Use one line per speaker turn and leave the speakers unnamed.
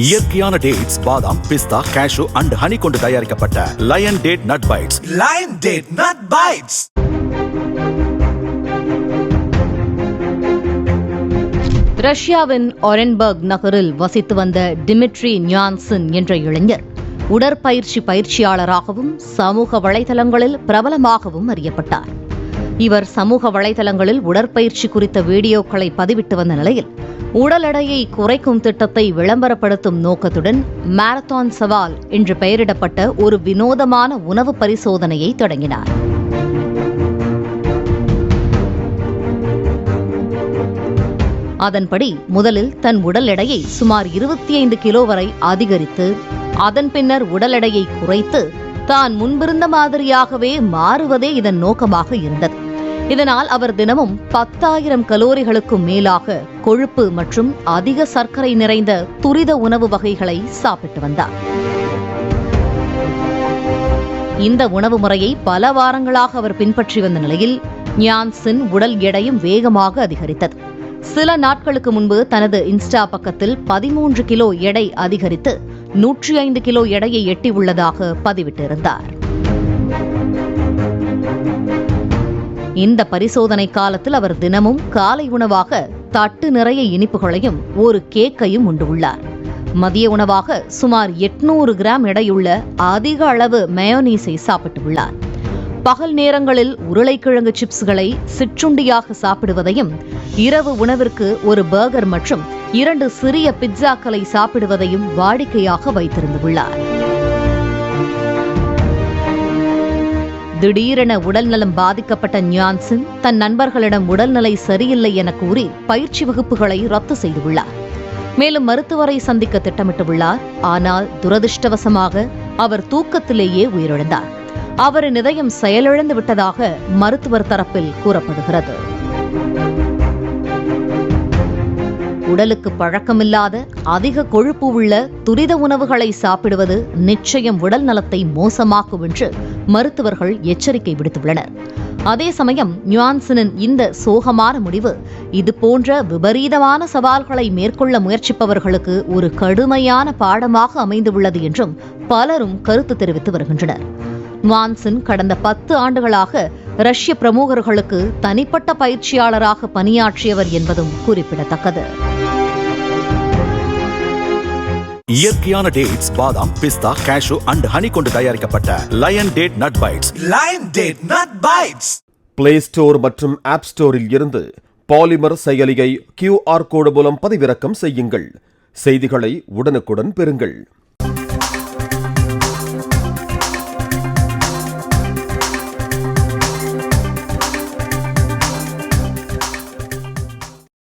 இயற்கையான டேட்ஸ், பாதாம், பிஸ்தா, cash and honey கொண்டு தயாரிக்கப்பட்ட lion date nut bites.
Lion date nut bites.
ரஷ்யாவின் ஒரென்பர்க் நகரில் வசித்து வந்த டிமிட்ரி ஞான்சன் என்ற இளைஞர் உடற்பயிற்சி பயிற்சியாளராகவும் சமூக வலைதளங்களில் பிரபலமாகவும் அறியப்பட்டார். இவர் சமூக வலைதளங்களில் உடற்பயிற்சி குறித்த வீடியோக்களை பதிவிட்டு வந்த நிலையில் உடல் எடையை குறைக்கும் திட்டத்தை விளம்பரப்படுத்தும் நோக்கத்துடன் மாரத்தான் சவால் என்று பெயரிடப்பட்ட ஒரு வினோதமான உணவு பரிசோதனையை தொடங்கினார். அதன்படி முதலில் தன் உடல் எடையை சுமார் 25 கிலோ வரை அதிகரித்து அதன் பின்னர் உடல் எடையை குறைத்து தான் முன்பிருந்த மாதிரியாகவே மாறுவதே இதன் நோக்கமாக இருந்தது. இதனால் அவர் தினமும் 10,000 கலோரிகளுக்கும் மேலாக கொழுப்பு மற்றும் அதிக சர்க்கரை நிறைந்த துரித உணவு வகைகளை சாப்பிட்டு வந்தார். இந்த உணவு முறையை பல வாரங்களாக அவர் பின்பற்றி வந்த நிலையில் ஞான்சன் உடல் எடையும் வேகமாக அதிகரித்தது. சில நாட்களுக்கு முன்பு தனது இன்ஸ்டா பக்கத்தில் 13 கிலோ எடை அதிகரித்து 105 கிலோ எடையை எட்டியுள்ளதாக பதிவிட்டிருந்தார். இந்த பரிசோதனை காலத்தில் அவர் தினமும் காலை உணவாக தட்டு நிறைய இனிப்புகளையும் ஒரு கேக்கையும் உண்டுள்ளார். மதிய உணவாக சுமார் 800 கிராம் எடையுள்ள அதிக அளவு மயோனீஸை சாப்பிட்டுள்ளார். பகல் நேரங்களில் உருளைக்கிழங்கு சிப்ஸ்களை சிற்றுண்டியாக சாப்பிடுவதையும் இரவு உணவிற்கு ஒரு பர்கர் மற்றும் 2 சிறிய பிட்சாக்களை சாப்பிடுவதையும் வாடிக்கையாக வைத்திருந்துள்ளார். திடீரென உடல்நலம் பாதிக்கப்பட்ட ஞான்சன் தன் நண்பர்களிடம் உடல்நிலை சரியில்லை என கூறி பயிற்சி வகுப்புகளை ரத்து செய்துள்ளார். மேலும் மருத்துவரை சந்திக்க திட்டமிட்டுள்ளார். ஆனால் துரதிருஷ்டவசமாக அவர் தூக்கத்திலேயே உயிரிழந்தார். அவரின் இதயம் செயலிழந்து விட்டதாக மருத்துவர் தரப்பில் கூறப்படுகிறது. உடலுக்கு பழக்கமில்லாத அதிக கொழுப்பு உள்ள துரித உணவுகளை சாப்பிடுவது நிச்சயம் உடல் நலத்தை மோசமாக்கும் என்று மருத்துவர்கள் எச்சரிக்கை விடுத்துள்ளனர். அதே சமயம் ஞான்சனின் இந்த சோகமான முடிவு இதுபோன்ற விபரீதமான சவால்களை மேற்கொள்ள முயற்சிப்பவர்களுக்கு ஒரு கடுமையான பாடமாக அமைந்துள்ளது என்றும் பலரும் கருத்து தெரிவித்து வருகின்றனர். ஞான்சன் கடந்த 10 ஆண்டுகளாக ரஷ்ய பிரமுகர்களுக்கு தனிப்பட்ட பயிற்சியாளராக பணியாற்றியவர் என்பதும் குறிப்பிடத்தக்கது.
இயற்கையான டேட்ஸ், பாதாம், பிஸ்தா, கேஷு அண்ட் ஹனி கொண்டு தயாரிக்கப்பட்ட lion date nut bites.
Lion date nut bites.
Play store மற்றும் ஆப் ஸ்டோரில் இருந்து பாலிமர் செயலியை QR கோடு மூலம் பதிவிறக்கம் செய்யுங்கள். செய்திகளை உடனுக்குடன் பெறுங்கள்.